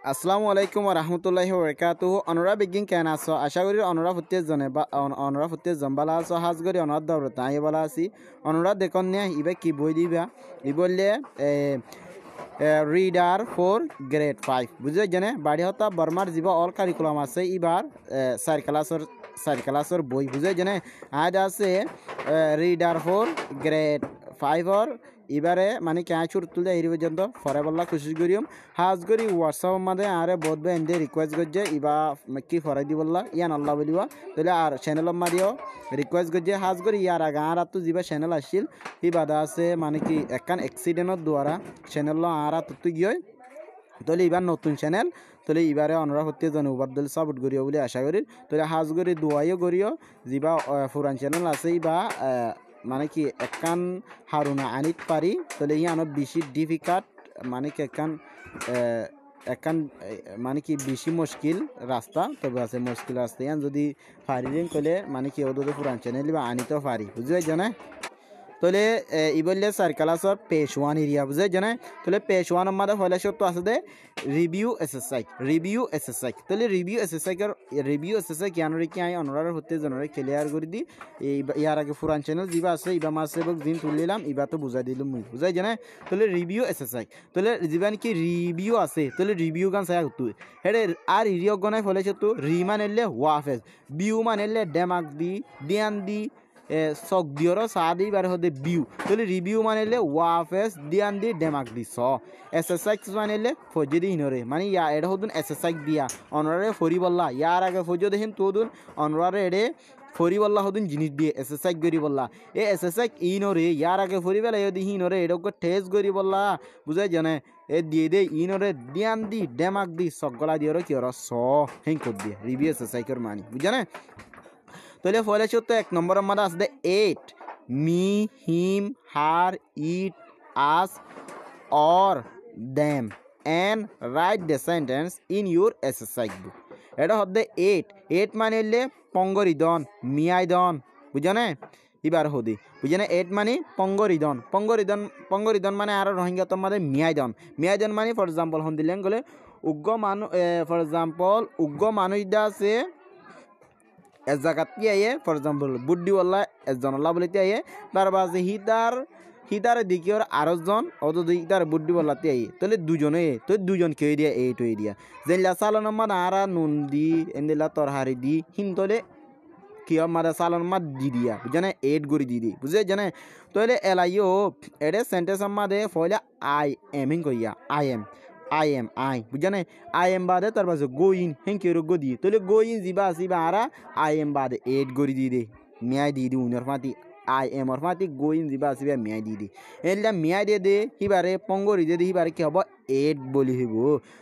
আসসালামু আলাইকুম ওয়া রাহমাতুল্লাহি ওয়া বারাকাতুহু অনুরা বিগিন কেন আছো আশা করি অনুরা ফুতে জনে বা অনুরা ফুতে জম্বালা আছো হাজ করি অনার দৌড়ত আই বলা আছি অনুরা দেখন নিয়া ইবে কি বই দিবা ই বললে রিডার ফর গ্রেড 5 বুঝে জানে বাড়ি হতা বর্মার জীবা অল কারিকুলাম আছে এবার চার ক্লাসর বই বুঝে জানে আজ আছে রিডার ফর গ্রেড 5 এবারে মানে ক্যাঁ ছুট তুলতে এই পর্যন্ত ফরে বললা কোশিশ করিম হাজ করি হোয়াটসঅ্যাপ মাঝে আরে বোধ এন্ডে রিকোয়েস্ট করছে ইবা কি ফরাই দি বললা ইয়ান আল্লাহ বলিবা তাহলে আর চ্যানেল মারিও রিকোয়েস্ট করছে হাজ করি ইয়ার আগে আর তো যিবা চ্যানেল আসছিল ই বাধা আছে মানে কি একখান অ্যাক্সিডেন্টর দ্বারা চ্যানেল আর তুই গিয়ে তাহলে এবার নতুন চ্যানেল তাহলে এবারে অনুরাগ হতে জনবাদ্দল সাপোর্ট করিও বলে আশা করি তাহলে হাজ করি দোয়াইও করিও যিবা পুরান চ্যানেল আছে বা মানে কি একখান হারুনা আনিত পারি তাহলে ইয়ানো বেশি ডিফিকাল্ট মানে কি একখান মানে কি বেশি মুশকিল রাস্তা তবে আছে মুশকিল রাস্তা ইয়ান যদি পারিলেন কলে মানে কি ওদের পুরান চ্যানেল বা আনিতেও পারি বুঝতে জানে তাহলে ই বললে চার ক্লাসর পেজ 1 এরিয়া বুঝে জানে তাহলে পেজ 1 আমাদের হলে সত্য আছে দে রিভিউ এসএসআই তাহলে রিভিউ এসএসআই কেন রে কি আই অনরার হতে জনরে ক্লিয়ার করে দি ইয়ার আগে পুরান চ্যানেল যিবা আছে ইবা মাসে বক দিন তুলিলাম ইবা তো বুঝাই দিলাম মুই বুঝাই জানে তাহলে রিভিউ এসএসআই তাহলে যিবান কি রিভিউ আছে তাহলে রিভিউ গান চাই তুই হেডে আর রিভিউ গনাই ফলে সত্য রি মানেলে ওয়াফেস বিউ মানেলে ডেমাক দি দিয়ান দি চক দিয়র চাদি বারে হদে বিউ তাহলে রিভিউ মানিলে ওয়াফেস দিয়ান দি ডেমাক দি স এসএসআই মানিলে ফজি দি হিনরে মানে ইয়া এটা হদুন এসএসআই দিয়া অনরারে ফরি বললা ইয়ার আগে ফজি দেখিন তোদুন অনরারে এডে ফরি বললা হদুন জিনিস দিয়ে এসএসআই গরি বললা এ এসএসআই ইনরে ইয়ার আগে ফরি বেলা যদি হিনরে এডক টেস্ট গরি বললা বুঝাই জানে এ দিয়ে দে ইনরে দিয়ান দি ডেমাক দি সকলা দিয়র কি ওর স হেং কর দিয়ে রিভিউ এসএসআই কর মানি বুঝানে তাহলে ফলে সত্য এক নম্বরের মধ্যে আসবে 8 me him her it us or them and write the sentence in your SSI book এটা হচ্ছে 8 মানে হলে পঙ্গরিদন মিয়াইদন বুঝানে এবার হদি বুঝানে 8 মানে পঙ্গরিদন মানে আর রোহিঙ্গা তোমাদের মিয়াইদন মানে ফর এক্সাম্পল হন দিলেন গলে উগ্র মানুষ আছে এক জায়গাত আইয়ে ফর এক্সাম্পল বুদ্ধিওয়াল্লা একজনল্লা বলিতে আইয়ে তার বাজে হিতার দিকে ওর আরজন অত তার বুদ্ধিওয়াল্লাতে আইয়ে তাহলে দুজনে তো দুজন কেউ দিয়া এইটো দিয়া যেনলা সালন মাদ আরা নুন দি এন্দিলা তরহারি দি হিনতলে কি মাদা সালন মাদ দি দিয়া বুঝানে 8 গরি দি বুঝে জানে তাহলে এলাইও এডে সেন্টেন্স মাদে ফয়লা আই এম হিং কইয়া I বুঝানে I am বাদে তার পাশে গোইন হেঙ্কের গো দিয়ে তাহলে গোইন জিবা আসিবা আরা I am বাদে 8 গরি দিয়ে দে মিয়াই দিয়ে দি উনার ফাতি I am ওর ফাতি গোইন জিবা আসিবা মিয়াই দিয়ে দি এলা মিয়াই দিয়ে দে হিবারে পঙ্গরি দিয়ে দি হিবারে কি হব 8 বলি হইব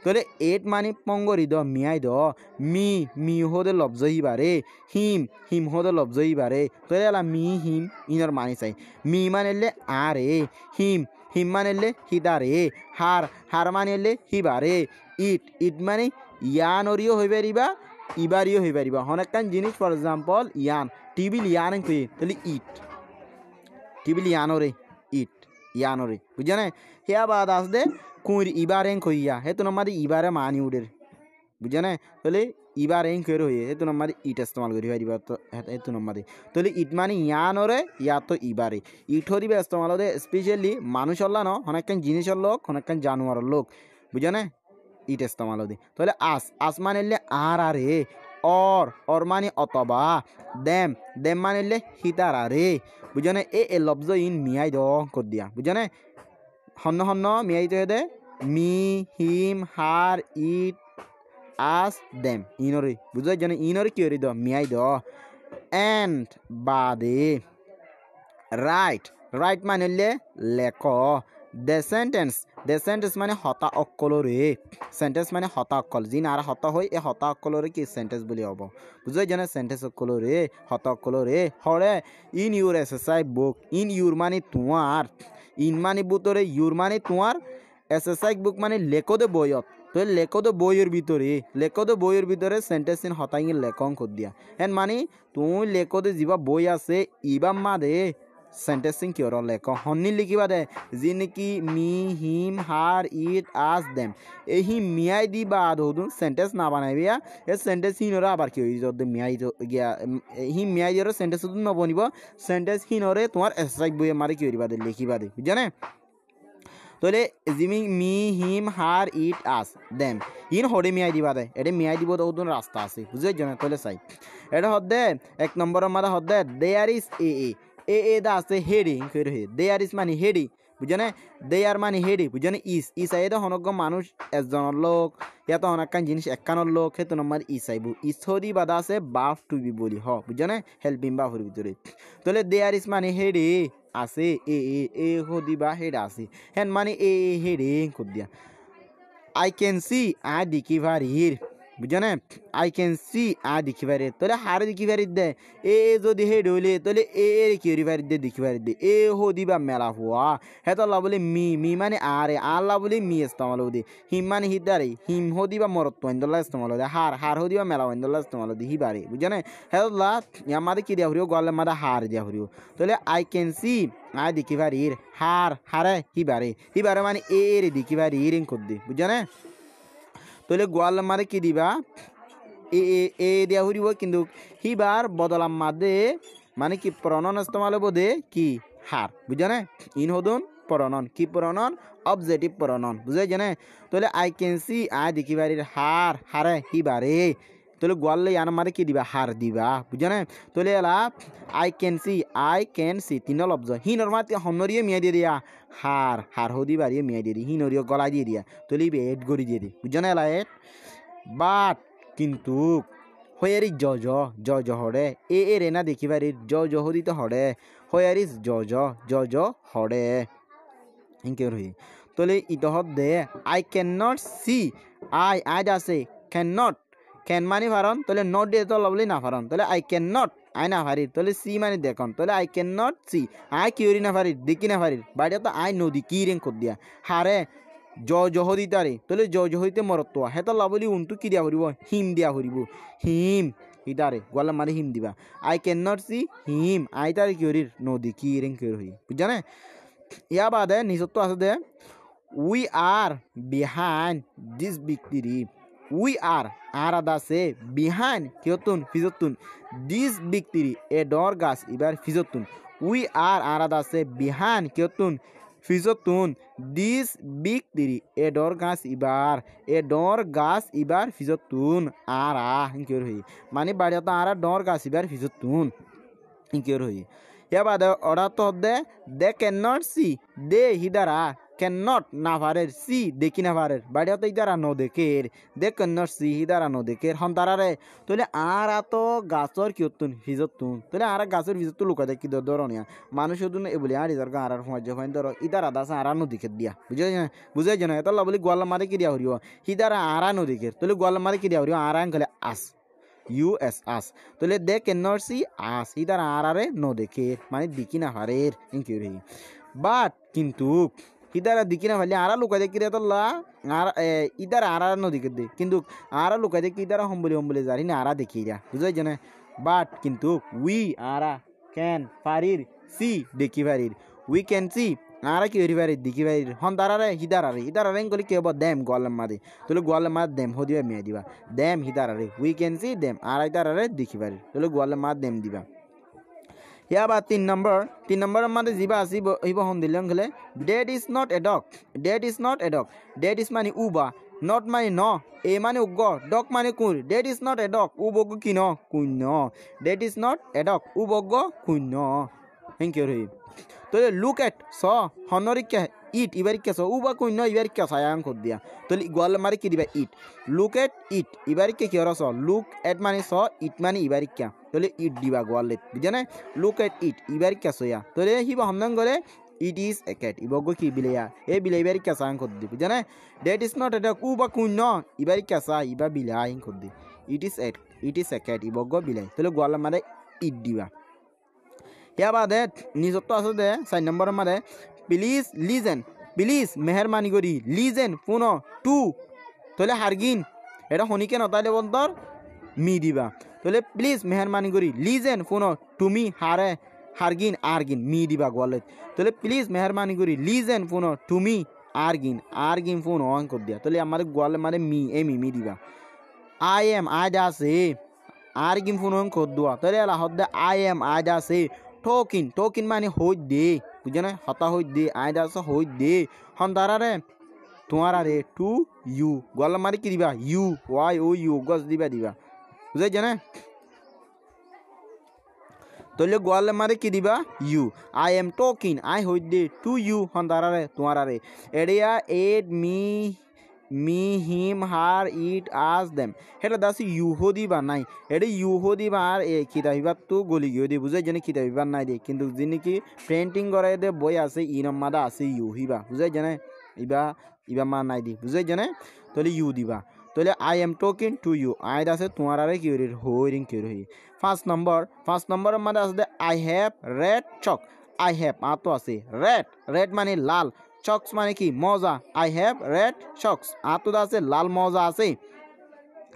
তাহলে 8 মানে পঙ্গরি দ মিয়াই দ মি হদে লব্জ হিবারে হিম হদে লব্জ হিবারে তাহলে এলা মি হিম ইনার মানে চাই মি মানে আরে হিম মানেলে হিদারে হার মানেলে হিবারে ইট মানে ইয়ানরিও হয়ে পারিবা ইবারিও হয়ে পারিবা অনেকখান জিনিস ফর এক্সাম্পল ইয়ান টিবিল ইয়ান কই তাহলে টিবিল ইয়ানরে ইয়ানরে বুঝানে হিয়া বাদ আসদে কুঁর ইবারে কইয়া হে তো নমাদি ইবারে মানি উডের বুঝানে তাহলে ইবার এং করে হয়ে হেতু নম্বর ইট ইস্তেমাল করি পারিব তো হেতু নম্বর তাহলে ইট মানে ইয়ানরে ইয়া তো ইবারে ইট হরিবে ইস্তেমাল হলে স্পেশালি মানুষ হল্লা ন অনেকখান জিনিসের লোক অনেকখান জানোয়ারের লোক বুঝানে ইট ইস্তেমাল হদি তাহলে আস মানে আর আরে অর মানে অথবা দেম মানে হিতার আরে বুঝানে এ লব্জ ইন মিয়াই দ কর দিয়া বুঝানে হন্ন মিয়াই দে মি him her it us them ইনরে বুঝাই জানে ইনরে কি হরি দ মিয়াই দ এন্ড বাদে রাইট মানে লেখ দ্য সেন্টেন্স মানে হতা অক্কলরে সেন্টেন্স মানে হতা অক্কল যিন আর হতা হয় এই হতা অক্কলরে কি সেন্টেন্স বলি হব বুঝাই জানে সেন্টেন্স অক্কলরে হতা অক্কলরে হরে in your SSI book in your মানে তোমার ইন মানে বুতরে ইউর মানে তোমার এসএসআই বুক মানে লেখো দে বইয়ত তো লেখো তো বইয়ের ভিতরে সেন্টেন্স ইন হতাইং লেখন কর দিয়া এন মানে তুই লেখো দে যিবা বই আছে ইবা মাদে সেন্টেন্সিং কি ওর লেখ হন্নি লিখিবা দে যি নেকি মি him her it us them এই হি মিয়াই দি বা আদৌদুন সেন্টেন্স না বানাইবিয়া এই সেন্টেন্স হিনরে আবার কি হই যদি মিয়াই গিয়া হি মিয়াই দির সেন্টেন্স নবনিব সেন্টেন্স হিনরে তোমার এক্সারসাইজ বইয়ে মারি কি হইবা দে লিখিবা দে বুঝানে তাহলে Jimmy me him her it us them in হরে মিয়াই দিবা দে এটা মিয়াই দিব তো রাস্তা আছে বুঝে জানে তাহলে চাই এটা হদে এক নম্বরের মাথা হদে দেয়ার ইজ এ দা আছে হেডি কইরে হে দেয়ার ইজ মানে হেডি বুঝানে দেয়ার মানে হেডি বুঝানে ইস আইদা হনগ্য মানুষ একজনের লোক ইয়াতো অনেকখান জিনিস একখানের লোক সেতু নম্বর ইস আইবু ইস হদি বাদা আছে বাফ টু বি বলি হ বুঝানে হেল্পিং বাফের ভিতরে তাহলে দেয়ার ইজ মানে হেডি আছে এ হদি বা হেড আছে হেন মানে হেডি কর দিয়া আই ক্যান সি আ দিকিভার হির বুঝানে আই ক্যান সি আ দিকিভারে তাহলে হার দিকিভারি দে যদি হেড হইলে তাহলে এর কি হরিভারি দে দিকিভারি দে এ হদি বা মেলা হওয়া হেতল্লা বলে মি মানে আরে আল্লাহ বলে মি ইস্তেমাল হদি হিম মানে হিদারে হিম হদি বা মরত্ব ইন্দল্লা ইস্তেমাল হদি হার হদি বা মেলা ইন্দল্লা ইস্তেমাল হদি হিবারে বুঝানে হেতল্লা আমাদের কি দিয়া হরিও গলে মাদা হার দিয়া হরিও তাহলে আই ক্যান সি আ দিকিভারির হারে হিবারে মানে এর দিকিভারি রিং কর দি বুঝানে তাহলে গোয়াল মারে কি দিবা এ দিয়া হরিব কিন্তু হিবার বদলাম মাদে মানে কি প্রণন ইস্তেমাল বোধে কি হার বুঝানে ইন হদুন প্রণন কি প্রণন অবজেক্টিভ প্রণন বুঝাই জানে তাহলে আই ক্যান সি আই দেখিবারির হারে হিবারে তাহলে গোয়ালে ইয়ান মারে কি দিবা হার দিবা বুঝানে তাহলে এলা আই ক্যান সি তিন লব্জ হিনর মাতে হনরিয়ে মিয়া দিয়ে দিয়া হার হদি বাড়িয়ে মিয়া দিয়ে দি হিনরিয়ে গলা দিয়ে দিয়া তাহলে ইবে এড গড়ি দিয়ে দি বুঝানে এলা এড বাট কিন্তু হয়ারি জ হড়ে এ রে না দেখিবারি জ হদিতে হড়ে হয়ারিস জ হড়ে ইনকে রহি তাহলে ইত দে আই ক্যান নট সি আই আছে ক্যান মানে ফারন তাহলে নট দিয়ে তো লবলি না ফারন তাহলে আই ক্যান নট আই না ফারির তাহলে সি মানে দেখুন তাহলে I can not see I কিউরি না ফারির দেখি না ফারির বাইরে তো আই নদী কি রেং কর দিয়া হারে জহদিতারে তাহলে জহদিতে মরত্ব হেতা লাবলি উনটু কি দিয়া হরিব হিম দিয়া হরিব হিম ইতারে গোয়ালা মারি হিম দিবা আই can not see him I তারে কি হরির নদী কি রেং কি হরি বুঝানে ইয়া বাদে নিজত্ব আছে দে উই আর বিহাইন্ড দিস বিক্রি উই আর আদা সে বিহাইন্ড কিয়তুন ফিজতুন দিস বিক্রি এ ডর গাছ এবার ফিজতুন উই আর আদা সে বিহাইন্ড কিয়তুন ফিজতুন দিস বিক্রি এ ডর গাছ এবার ফিজতুন আরা ইনকিয়র হই মানে বাড়িতে আরা ডর গাছ এবার ফিজতুন ইনকিয়র হই ইয়া বাদে অর্ডার তো they can not see they হিদারা ক্যান নট না পারের সি দেখি না পারের বাড়িতে ইদারা ন দেখের দে ক্যান নট সি হিদারা ন দেখের হন্তারারে তাহলে আর তো গাছর কিয়তুন ফিজতুন তাহলে আর গাছের ফিজত লুকা দেখি ধরনিয়া মানুষ এ বলি আর ইদার আর সমাজ হয় ধর ইদারা দাস আর নদীকে দিয়া বুঝাই জানো এত বলি গোয়াল মারে কি দিয়া হরিব হিদারা আর নদীকে তাহলে গোয়াল মারে কি দিয়া হরিব আর গেলে আস US আস তাহলে দে ক্যান নট সি আস ইদার আরে ন দেখে মানে দিকি না হারের ইনকিউরি বাট কিন্তু ইদারা দিকি না ভালি আরা লুকাই দেখি রে তোল্লা আর ইদার আরা ন দিকে দে কিন্তু আরা লুকাই দেখি ইদারা হম্বলি জানি না আরা দেখি রা বুঝাই জানে বাট কিন্তু উই আরা ক্যান পারির সি দেখি পারির উই ক্যান সি আরা কি হরি পারির দেখি পারির হন তারারে হিদারারে গলি কে দেম গোয়ালাম মাদে তাহলে গোয়ালাম মাদ দেম হদিবা মিয়া দিবা দেম হিদারারে উই ক্যান সি দেম আরা ইদারারে দেখি পারির তাহলে গোয়ালাম মাদ দেম দিবা ইয়া বা 3 নম্বর মাদে জিবা আসিব হইব হন দিলং গলে that is not a dog that is মানে উবা নট মানে ন এ মানে উগ ডগ মানে কুর that is not a dog উবগ কি ন কুন্য that is not a dog উবগ কুন্য থ্যাংক ইউ রে তাহলে লুক এট স হনরিকা ইট ইবারিকা স উবা কুন্য ইবারিকা সায়াং কর দিয়া তাহলে গোয়াল মারি কি দিবা ইট লুক এট ইট ইবারিকা কি রস লুক এট মানে স ইট মানে ইবারিকা তাহলে ইট দিবা গোয়ালে বুঝানে লুক এট ইট ইবারিকা সয়া তাহলে হিবা হমদং করে ইট ইজ এ ক্যাট ইবগ কি বিলেয়া এ বিলে ইবারিকা সায়াং কর দি বুঝানে ডেট ইজ নট এটা উবা কুন্য ইবারিকা সা ইবা বিলাই কর দি ইট ইজ এ ক্যাট ইবগ বিলাই তাহলে গোয়াল মারে ইট দিবা ইয়া বাদে নিজত্ব আছে দে 4 নম্বর মারে প্লিজ মেহরবানি করি লিজেন পুনো টু তাহলে হারগিন এটা হনিকে নতাইলে বন্তর মি দিবা তাহলে প্লিজ মেহরবানি করি লিজেন পুনো তুমি হারে হারগিন আরগিন মি দিবা গোয়ালে তাহলে প্লিজ মেহরবানি করি লিজেন ফোন তুমি আরগিন ফোন অন কর দিয়া তাহলে আমাদের গোয়ালে মানে মি মি দিবা আই এম আইডা আছে আরগিন ফোন অন কর দোয়া তাহলে এলা হদ্দে আই এম আইডা আছে টোকিন মানে হই দে বুঝে না হতা হই দে আইডা আছে হই দে হন্দারারে তোমার আরে টু ইউ গোয়ালে মানে কি দিবা ইউ ওয়াই ও ইউ গছ দিবা বুঝাইছে না তাহলে গোয়ালে মারে কি দিবা you I am talking I হই দে টু ইউ হন্দারারে তোমার আরে এডিয়া এড me him her it us them সেটা দাস ইউ হো দিবা নাই এটা ইউ হো দিবা আর কিতাবিবার তো গলি গিয়ে দিয়ে বুঝাই জানে কিতাবিবার নাই দিয়ে কিন্তু যিনি কি প্রিন্টিং করাই দে বই আছে ইনম্মাদা আছে ইউ হিবা বুঝাই জানে ইবা মা নাই দি বুঝাই জানে তাহলে ইউ দিবা তাহলে I am talking to you আইড আছে তোমার আরে কি হইরিং কি রহি 5 নম্বর মধ্যে আছে আই হ্যাভ রেড চক আই হ্যাভ আতো আছে রেড মানে লাল চক্স মানে কি মজা আই হ্যাভ রেড চক্স আতো আছে লাল মজা আছে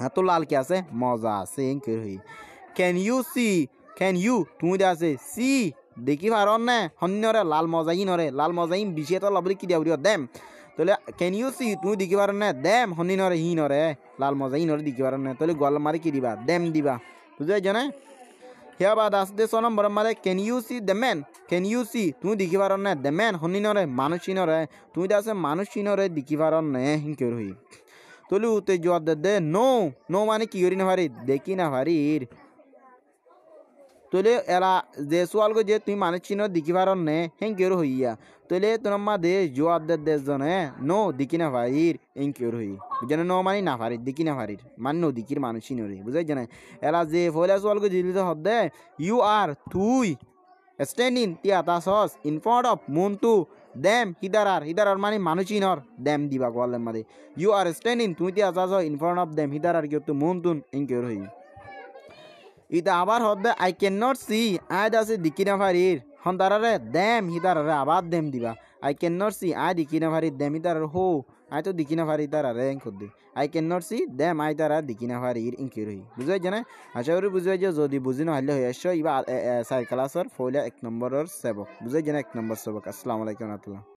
হাতো লাল কি আছে মজা আছে কি রহি ক্যান ইউ তুমি দে আছে সি দেখি পারন না হন্যরে লাল মজাই বিশে তো লবলি কি দিয়া দেম তাহলে ক্যান ইউ সি তুমি দেখি পার না দেম হনি নরে হি নরে লাল মজা হি নরে দেখি পার না তাহলে গল মারি কি দিবা দেম দিবা বুঝাই জানে হিয়া বাদ আসতে 6 নম্বর মারে ক্যান ইউ সি তুমি দেখি পার না দে ম্যান হনি নরে মানুষই নরে তুমি আছে মানুষই নরে দেখি পার না হিংকে রহি তাহলে উতে জবাব দে নো মানে কি করি না পারি দেখি না পারির তাহলে এরা যে সোয়ালগো যে তুমি মানুষ চিনো দেখি পার নে হেন কেউ হইয়া তাহলে তোমার মা দে জবাব দে জনে নো দেখি না পারির এন কেউ হই বুঝে নো মানে না পারির দেখি না পারির মানে নো দিকির মানুষই নরে বুঝাই জানে এরা যে ফয়লা সোয়ালগো জিলিতে হদ দে ইউ আর তুই স্ট্যান্ডিং তিয়া তাসস ইন ফ্রন্ট অফ মন্টু দেম হিদারার মানে মানুষই নর দেম দিবা গোয়ালের মাঝে ইউ আর স্ট্যান্ডিং তুমি তিয়া তাসস ইন ফ্রন্ট অফ দেম হিদারার কেউ তো মন্তুন এন কেউ হই ইতা আবার হদ্দে আই ক্যান নট সি আই দাসে দিকি না পারির হন্তারারে দেম হিতারারে আবার দেম দিবা আই ক্যান নট সি আই দিকি না পারি দেম হিতার হো আই তো দিকি না পারি তারারে খুদ্দি আই ক্যান নট সি দেম আই তারা দিকি না পারির ইনকি রহি বুঝাই জানে আশা করি বুঝাই যে যদি বুঝি নহলে হয়ে আসছো ইবা 4 ক্লাসের ফয়লা 1 নম্বরের সেবক বুঝাই জানে 1 নম্বর সেবক আসসালামু আলাইকুম রাহমাতুল্লাহ।